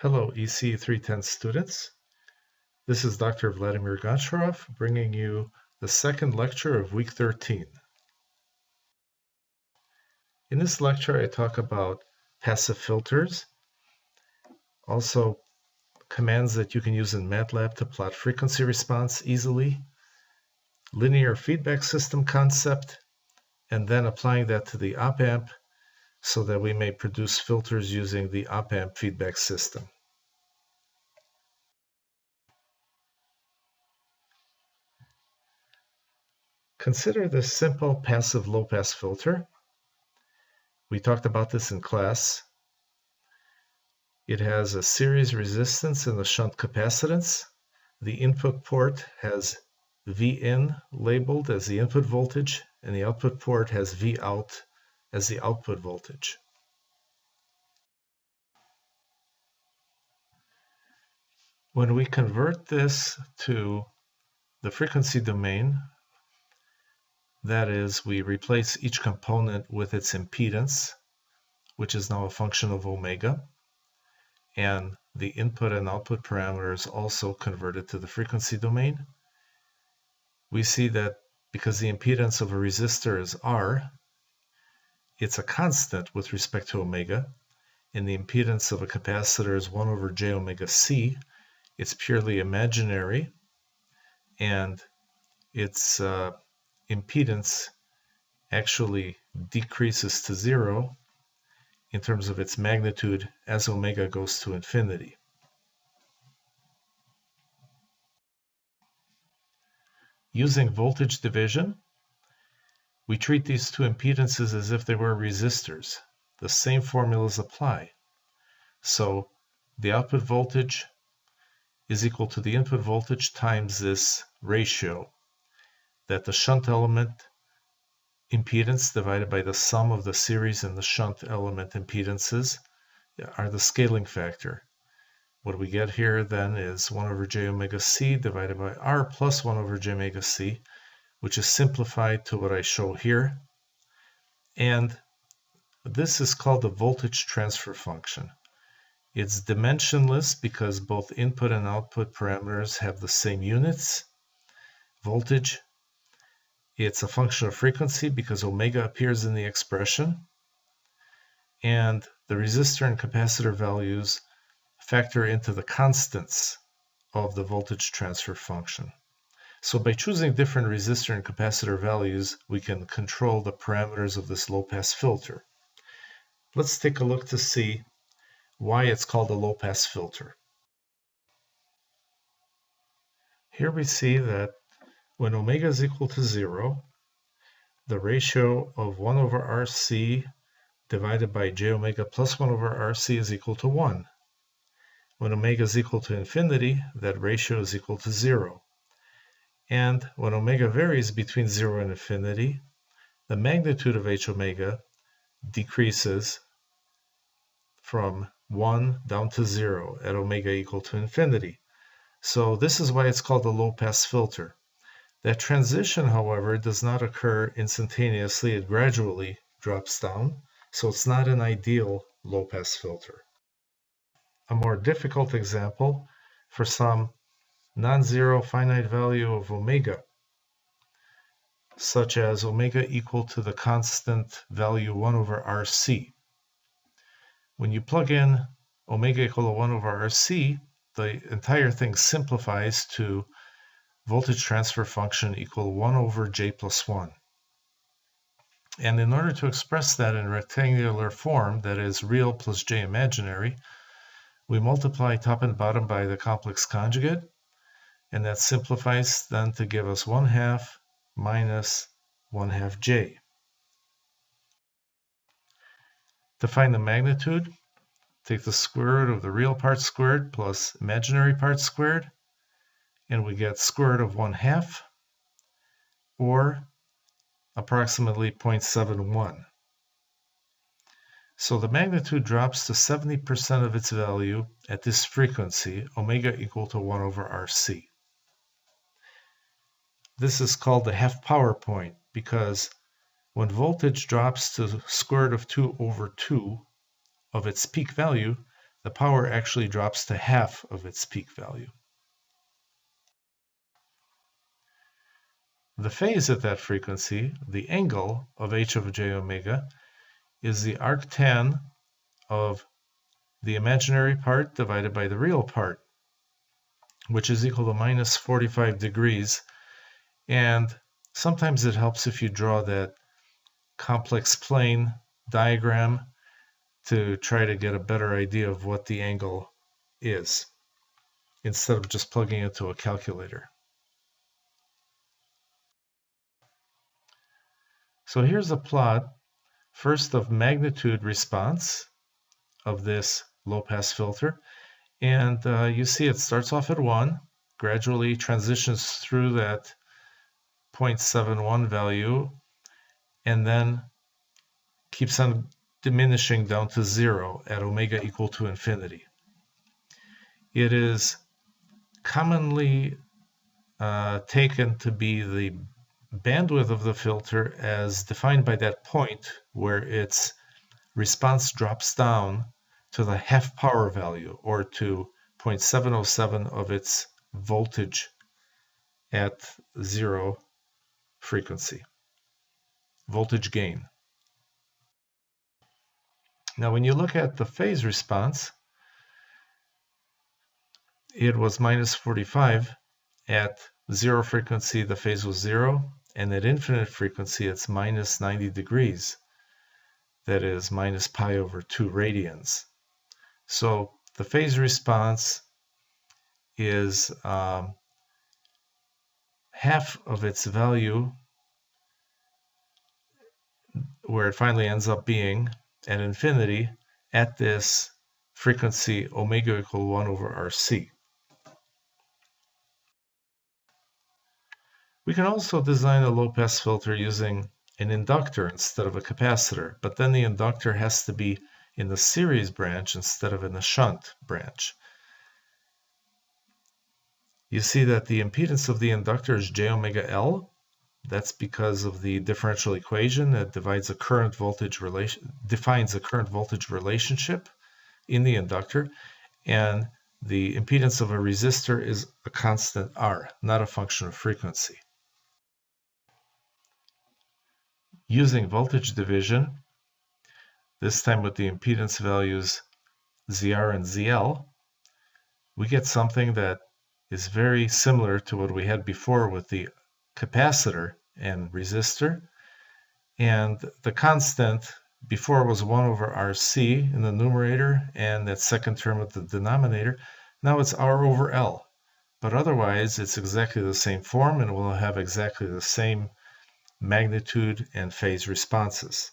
Hello, ECE 310 students. This is Dr. Vladimir Goncharov bringing you the second lecture of week 13. In this lecture, I talk about passive filters, also commands that you can use in MATLAB to plot frequency response easily, linear feedback system concept, and then applying that to the op-amp so that we may produce filters using the op-amp feedback system. Consider this simple passive low-pass filter. We talked about this in class. It has a series resistance and a shunt capacitance. The input port has Vin labeled as the input voltage, and the output port has Vout as the output voltage. When we convert this to the frequency domain, that is, we replace each component with its impedance, which is now a function of omega, and the input and output parameters also converted to the frequency domain. We see that because the impedance of a resistor is R, it's a constant with respect to omega, and the impedance of a capacitor is 1 over j omega c. It's purely imaginary, and its impedance actually decreases to 0 in terms of its magnitude as omega goes to infinity. Using voltage division, we treat these two impedances as if they were resistors. The same formulas apply. So the output voltage is equal to the input voltage times this ratio, that the shunt element impedance divided by the sum of the series and the shunt element impedances are the scaling factor. What we get here then is 1 over j omega c divided by R plus 1 over j omega c, which is simplified to what I show here. And this is called the voltage transfer function. It's dimensionless because both input and output parameters have the same units. Voltage, it's a function of frequency because omega appears in the expression. And the resistor and capacitor values factor into the constants of the voltage transfer function. So by choosing different resistor and capacitor values, we can control the parameters of this low-pass filter. Let's take a look to see why it's called a low-pass filter. Here we see that when omega is equal to 0, the ratio of 1 over RC divided by j omega plus 1 over RC is equal to 1. When omega is equal to infinity, that ratio is equal to 0. And when omega varies between 0 and infinity, the magnitude of h omega decreases from 1 down to 0 at omega equal to infinity. So this is why it's called a low-pass filter. That transition, however, does not occur instantaneously. It gradually drops down, so it's not an ideal low-pass filter. A more difficult example for some non-zero finite value of omega, such as omega equal to the constant value 1 over RC. When you plug in omega equal to 1 over RC, the entire thing simplifies to voltage transfer function equal 1 over j plus 1. And in order to express that in rectangular form, that is real plus j imaginary, we multiply top and bottom by the complex conjugate, and that simplifies then to give us 1/2 minus 1/2 j. To find the magnitude, take the square root of the real part squared plus imaginary part squared, and we get square root of 1/2, or approximately 0.71. So the magnitude drops to 70% of its value at this frequency, omega equal to 1 over RC. This is called the half power point because when voltage drops to square root of 2 over 2 of its peak value, the power actually drops to half of its peak value. The phase at that frequency, the angle of h of j omega, is the arctan of the imaginary part divided by the real part, which is equal to minus 45 degrees. And sometimes it helps if you draw that complex plane diagram to try to get a better idea of what the angle is, instead of just plugging it into a calculator. So here's a plot, first of magnitude response of this low-pass filter. And you see it starts off at 1, gradually transitions through that 0.71 value, and then keeps on diminishing down to 0 at omega equal to infinity. It is commonly taken to be the bandwidth of the filter as defined by that point where its response drops down to the half power value, or to 0.707 of its voltage at 0 frequency, voltage gain. Now when you look at the phase response, it was minus 45. At 0 frequency the phase was 0, and at infinite frequency it's minus 90 degrees. That is minus pi over 2 radians. So the phase response is half of its value, where it finally ends up being at infinity at this frequency omega equal 1 over RC. We can also design a low-pass filter using an inductor instead of a capacitor, but then the inductor has to be in the series branch instead of in the shunt branch. You see that the impedance of the inductor is j omega L. That's because of the differential equation that defines a current voltage relationship in the inductor, and the impedance of a resistor is a constant R, not a function of frequency. Using voltage division, this time with the impedance values ZR and ZL, we get something that is very similar to what we had before with the capacitor and resistor. And the constant before was 1 over RC in the numerator, and that second term with the denominator. Now it's R over L. But otherwise, it's exactly the same form, and we'll have exactly the same magnitude and phase responses.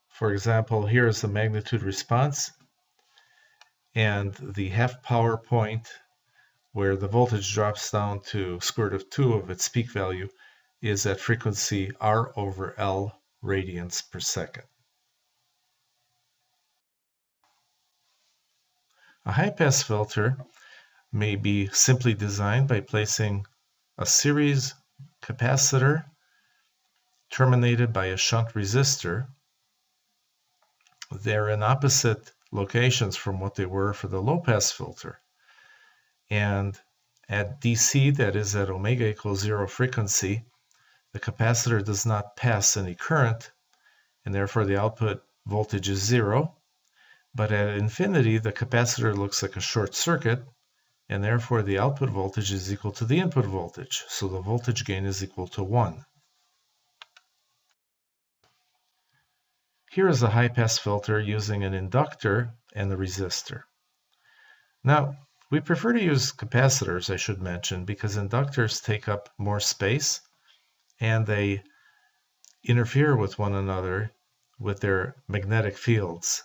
For example, here is the magnitude response, and the half power point where the voltage drops down to square root of 2 of its peak value is at frequency R over L radians per second. A high-pass filter may be simply designed by placing a series capacitor terminated by a shunt resistor. They're in opposite locations from what they were for the low-pass filter. And at DC, that is at omega equals 0 frequency, the capacitor does not pass any current, and therefore the output voltage is 0. But at infinity, the capacitor looks like a short circuit, and therefore the output voltage is equal to the input voltage, so the voltage gain is equal to 1. Here is a high-pass filter using an inductor and a resistor. Now, we prefer to use capacitors, I should mention, because inductors take up more space and they interfere with one another with their magnetic fields,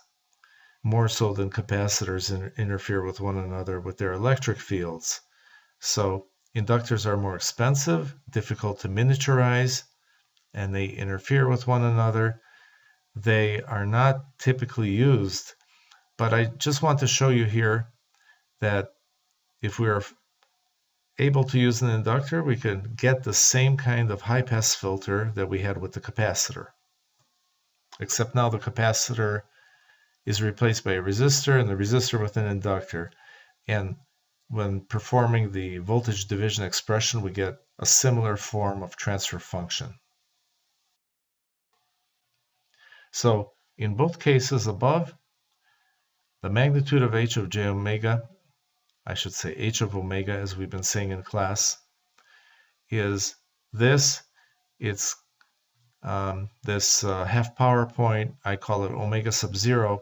more so than capacitors interfere with one another with their electric fields. So inductors are more expensive, difficult to miniaturize, and they interfere with one another. They are not typically used, but I just want to show you here that if we are able to use an inductor, we can get the same kind of high-pass filter that we had with the capacitor. except now the capacitor is replaced by a resistor and the resistor with an inductor. And when performing the voltage division expression, we get a similar form of transfer function. So in both cases above, the magnitude of h of j omega, I should say h of omega as we've been saying in class, is this. It's this half power point, I call it omega sub 0,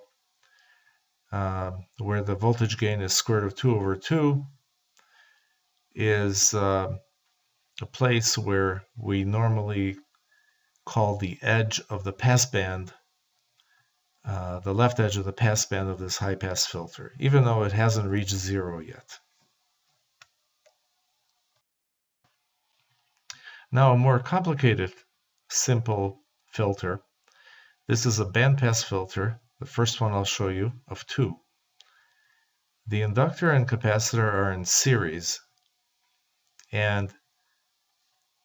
where the voltage gain is square root of 2 over 2, is a place where we normally call the edge of the passband, the left edge of the passband of this high-pass filter, even though it hasn't reached 0 yet. Now, a more complicated, simple filter. This is a bandpass filter, the first one I'll show you, of 2. The inductor and capacitor are in series, and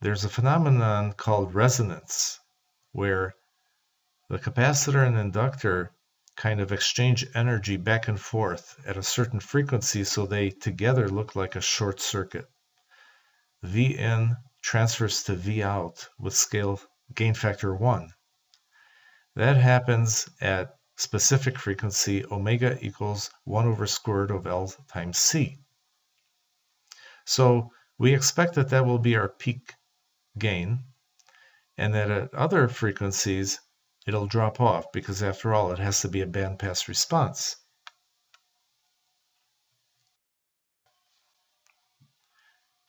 there's a phenomenon called resonance, where the capacitor and inductor kind of exchange energy back and forth at a certain frequency, so they together look like a short circuit. V in transfers to V out with scale gain factor 1. That happens at specific frequency omega equals 1 over square root of L times C. So we expect that that will be our peak gain, and that at other frequencies it'll drop off, because after all it has to be a bandpass response.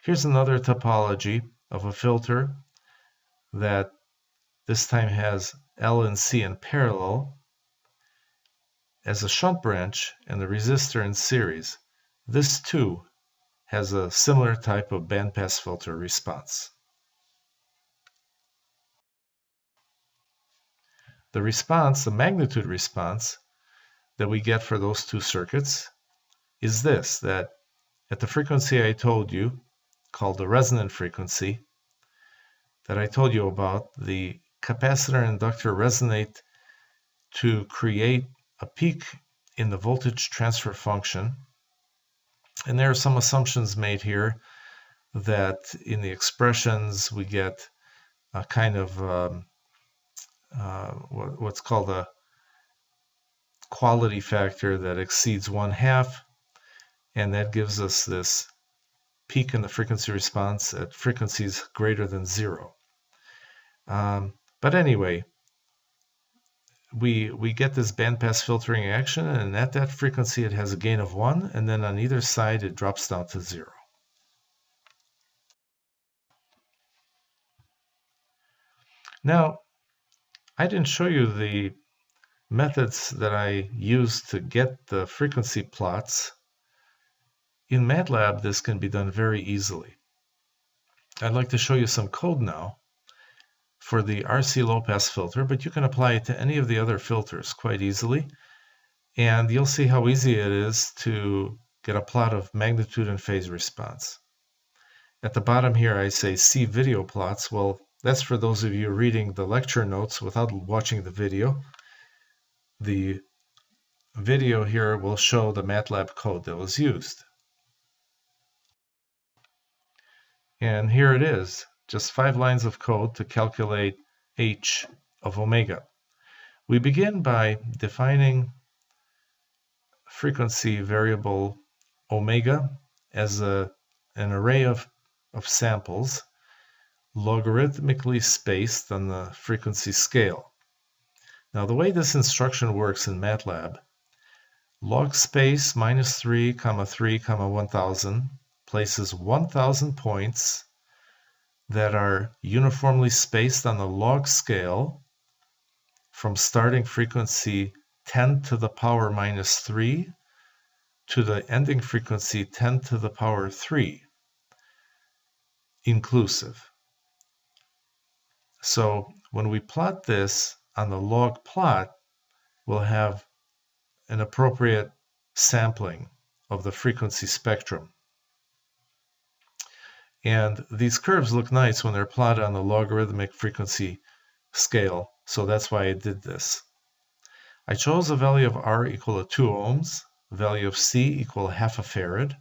Here's another topology of a filter that this time has L and C in parallel as a shunt branch and the resistor in series. This too has a similar type of bandpass filter response. The response, the magnitude response that we get for those two circuits is this, that at the frequency I told you, called the resonant frequency, that I told you about, the capacitor and inductor resonate to create a peak in the voltage transfer function. And there are some assumptions made here that in the expressions we get a kind of what's called a quality factor that exceeds 1/2, and that gives us this peak in the frequency response at frequencies greater than 0. But anyway, we get this bandpass filtering action, and at that frequency it has a gain of 1, and then on either side it drops down to 0. Now, I didn't show you the methods that I used to get the frequency plots. In MATLAB, this can be done very easily. I'd like to show you some code now for the RC low-pass filter, but you can apply it to any of the other filters quite easily. And you'll see how easy it is to get a plot of magnitude and phase response. At the bottom here, I say see video plots. Well, that's for those of you reading the lecture notes without watching the video. The video here will show the MATLAB code that was used. And here it is, just 5 lines of code to calculate h of omega. We begin by defining frequency variable omega as an array of samples logarithmically spaced on the frequency scale. Now the way this instruction works in MATLAB, log space -3, 3, 1000 places 1000 points that are uniformly spaced on the log scale from starting frequency 10 to the power -3 to the ending frequency 10 to the power 3 inclusive. So when we plot this on the log plot, we'll have an appropriate sampling of the frequency spectrum. And these curves look nice when they're plotted on the logarithmic frequency scale So that's why I did this. I chose a value of R equal to 2 ohms, value of C equal to half a farad.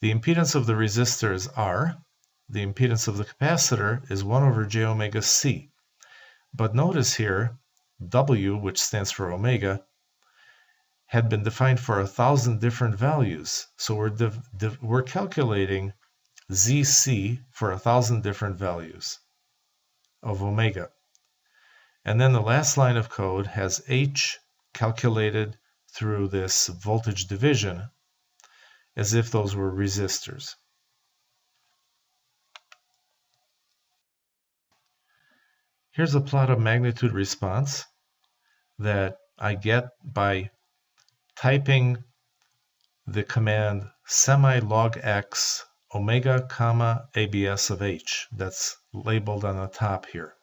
The impedance of the resistor is R. The impedance of the capacitor is 1 over j omega C. But notice here, W, which stands for omega, had been defined for 1,000 different values. So we're calculating ZC for 1,000 different values of omega. And then the last line of code has H calculated through this voltage division as if those were resistors. Here's a plot of magnitude response that I get by typing the command semi-log x omega comma abs of h. That's labeled on the top here.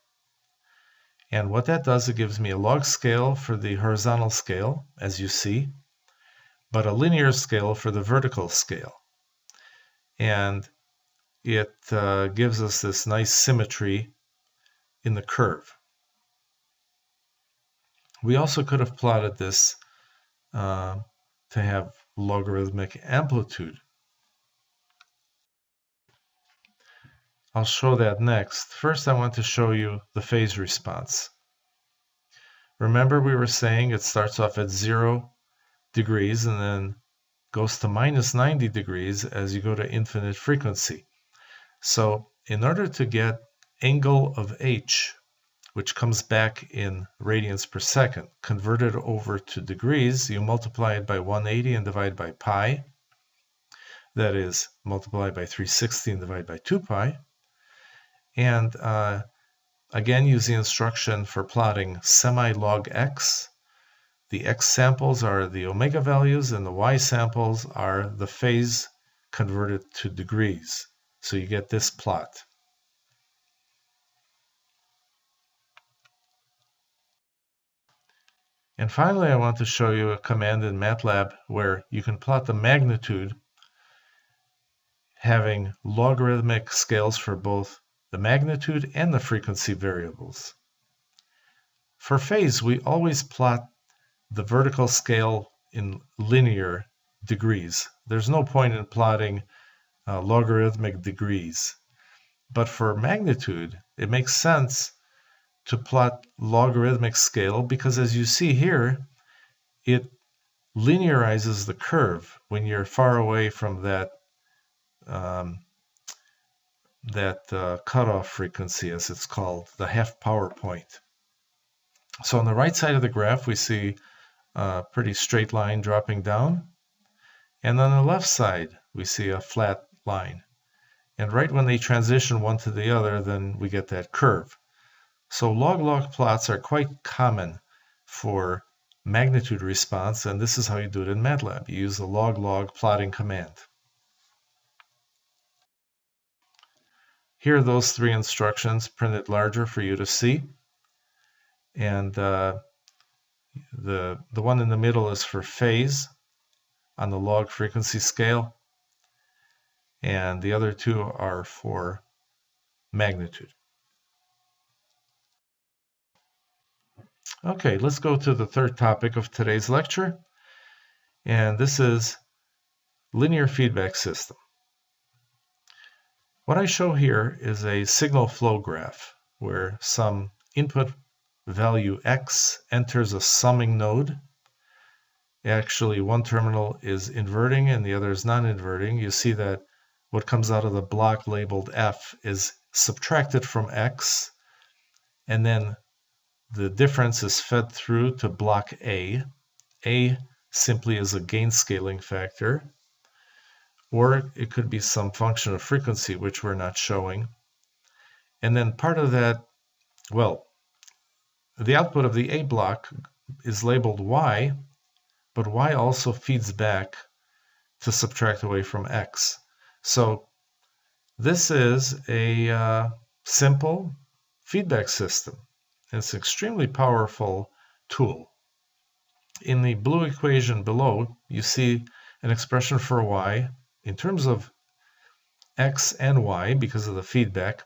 And what that does, it gives me a log scale for the horizontal scale, as you see, but a linear scale for the vertical scale. And it gives us this nice symmetry in the curve. We also could have plotted this to have logarithmic amplitude. I'll show that next. First, I want to show you the phase response. Remember, we were saying it starts off at 0 degrees and then goes to minus 90 degrees as you go to infinite frequency. So in order to get angle of h, which comes back in radians per second, converted over to degrees, you multiply it by 180 and divide by pi. That is, multiply by 360 and divide by 2 pi. And again, use the instruction for plotting semi-log x. The x samples are the omega values, and the y samples are the phase converted to degrees. So you get this plot. And finally, I want to show you a command in MATLAB where you can plot the magnitude having logarithmic scales for both the magnitude and the frequency variables. For phase, we always plot the vertical scale in linear degrees. There's no point in plotting logarithmic degrees. But for magnitude, it makes sense to plot logarithmic scale because, as you see here, it linearizes the curve when you're far away from that cutoff frequency, as it's called, the half power point. So on the right side of the graph, we see a pretty straight line dropping down. And on the left side, we see a flat line. And right when they transition one to the other, then we get that curve. So log-log plots are quite common for magnitude response, and this is how you do it in MATLAB. You use the log-log plotting command. Here are those 3 instructions printed larger for you to see. And the one in the middle is for phase on the log frequency scale, and the other 2 are for magnitude. Okay, let's go to the third topic of today's lecture, and this is linear feedback system. What I show here is a signal flow graph where some input value x enters a summing node. Actually, one terminal is inverting and the other is non-inverting. You see that what comes out of the block labeled F is subtracted from x, and then the difference is fed through to block A. A simply is a gain scaling factor, or it could be some function of frequency, which we're not showing. And then part of that, well, the output of the A block is labeled Y, but Y also feeds back to subtract away from X. So this is a simple feedback system. It's an extremely powerful tool. In the blue equation below, you see an expression for Y in terms of X and Y because of the feedback,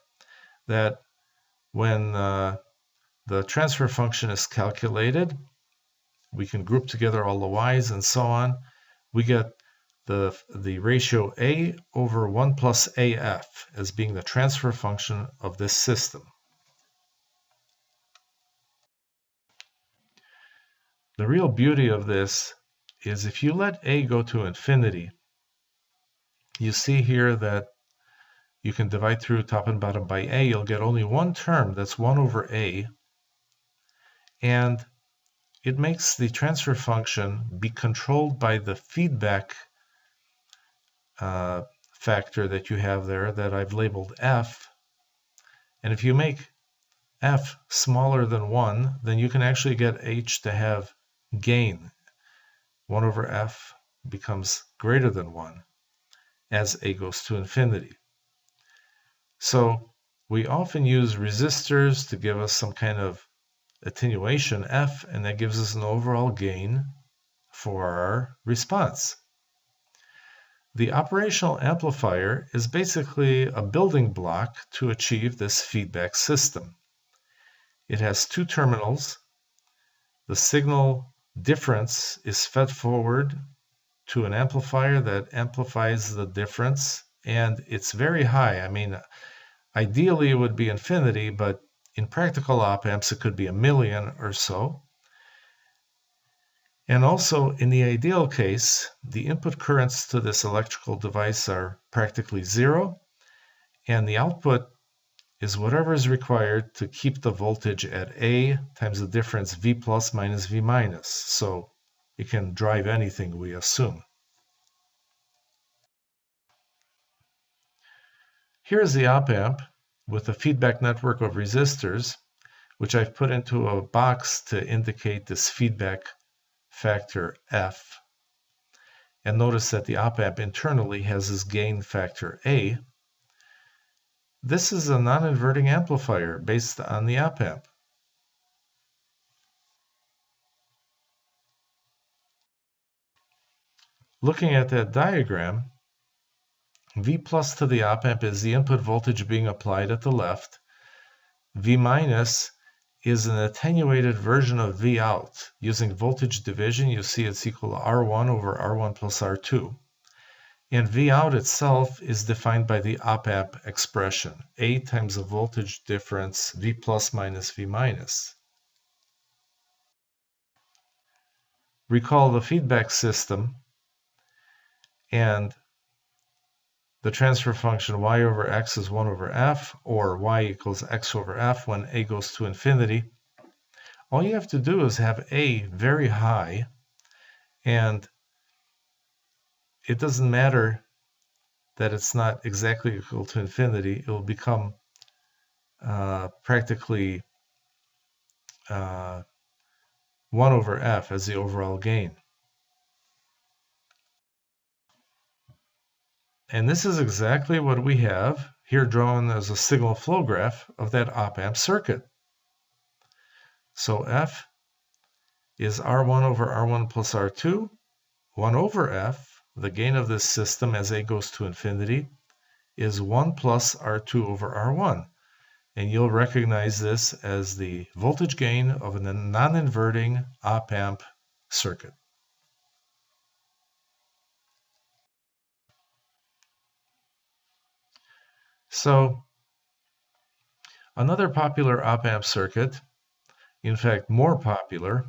that when the transfer function is calculated. We can group together all the y's and so on. We get the ratio a over 1 plus af as being the transfer function of this system. The real beauty of this is if you let a go to infinity, you see here that you can divide through top and bottom by a. You'll get only one term, that's 1 over a. And it makes the transfer function be controlled by the feedback factor that you have there that I've labeled f. And if you make f smaller than 1, then you can actually get h to have gain. 1 over f becomes greater than 1 as a goes to infinity. So we often use resistors to give us some kind of attenuation f, and that gives us an overall gain for our response. The operational amplifier is basically a building block to achieve this feedback system. It has two terminals. The signal difference is fed forward to an amplifier that amplifies the difference, and it's very high. I mean, ideally it would be infinity, but in practical op-amps it could be 1,000,000 or so. And also, in the ideal case, the input currents to this electrical device are practically zero, and the output is whatever is required to keep the voltage at A times the difference V plus minus V minus. So it can drive anything, we assume. Here's the op-amp with a feedback network of resistors, which I've put into a box to indicate this feedback factor F. And notice that the op-amp internally has this gain factor A. This is a non-inverting amplifier based on the op-amp. Looking at that diagram, V plus to the op-amp is the input voltage being applied at the left. V minus is an attenuated version of V out. Using voltage division, you see it's equal to R1 over R1 plus R2. And V out itself is defined by the op-amp expression, A times the voltage difference, V plus minus V minus. Recall the feedback system, and the transfer function y over x is 1 over f, or y equals x over f when a goes to infinity. All you have to do is have a very high, and it doesn't matter that it's not exactly equal to infinity. It will become practically 1 over f as the overall gain. And this is exactly what we have here drawn as a signal flow graph of that op-amp circuit. So F is R1 over R1 plus R2, 1 over F, the gain of this system as A goes to infinity, is 1 plus R2 over R1. And you'll recognize this as the voltage gain of a non-inverting op-amp circuit. So another popular op-amp circuit, in fact more popular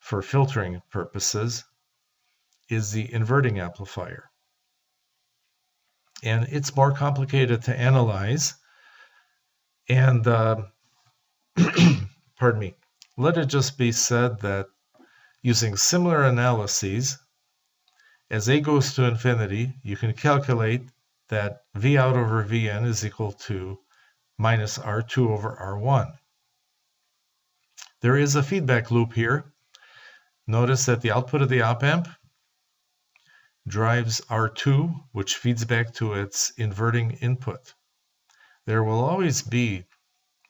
for filtering purposes, is the inverting amplifier. And it's more complicated to analyze. And pardon me, let it just be said that using similar analyses, as A goes to infinity, you can calculate that V out over Vn is equal to minus R2 over R1. There is a feedback loop here. Notice that the output of the op-amp drives R2, which feeds back to its inverting input. There will always be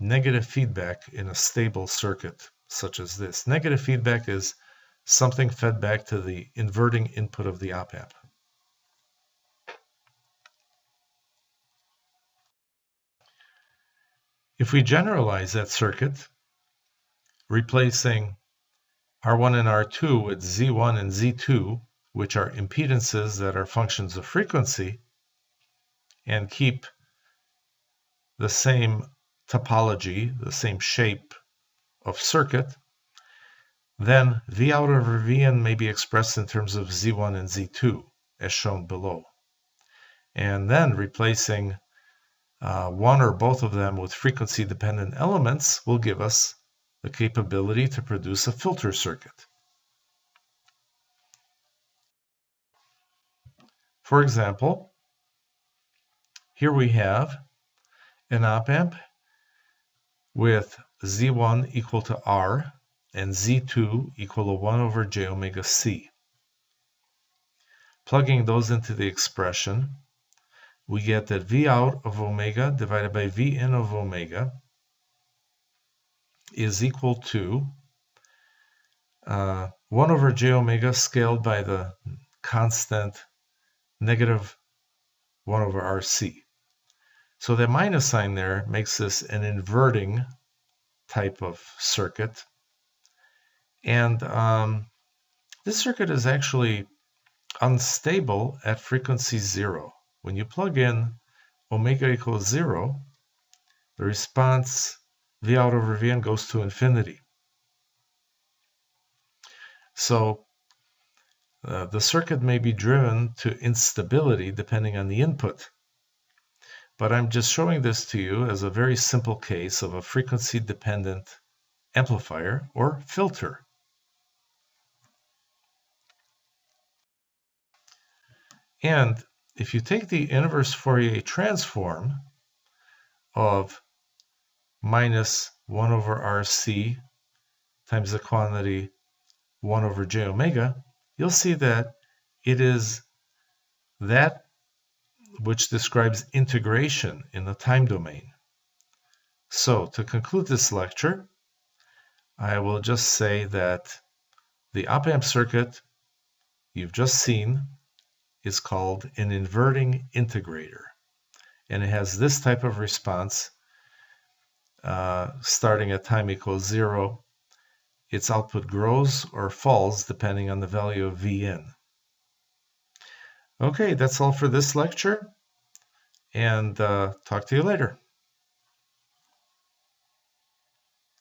negative feedback in a stable circuit such as this. Negative feedback is something fed back to the inverting input of the op-amp. If we generalize that circuit, replacing R1 and R2 with Z1 and Z2, which are impedances that are functions of frequency, and keep the same topology, the same shape of circuit, then V out over V in may be expressed in terms of Z1 and Z2, as shown below. And then replacing one or both of them with frequency-dependent elements will give us the capability to produce a filter circuit. For example, here we have an op-amp with Z1 equal to R and Z2 equal to 1 over j omega C. Plugging those into the expression, we get that V out of omega divided by V in of omega is equal to 1 over j omega scaled by the constant negative 1 over RC. So the minus sign there makes this an inverting type of circuit. And this circuit is actually unstable at frequency 0. When you plug in omega equals 0, the response V out over V in goes to infinity. So the circuit may be driven to instability depending on the input. But I'm just showing this to you as a very simple case of a frequency-dependent amplifier or filter. And if you take the inverse Fourier transform of minus 1 over RC times the quantity 1 over j omega, you'll see that it is that which describes integration in the time domain. So to conclude this lecture, I will just say that the op-amp circuit you've just seen is called an inverting integrator. And it has this type of response starting at time equals 0. Its output grows or falls depending on the value of V in. Okay, that's all for this lecture, and talk to you later.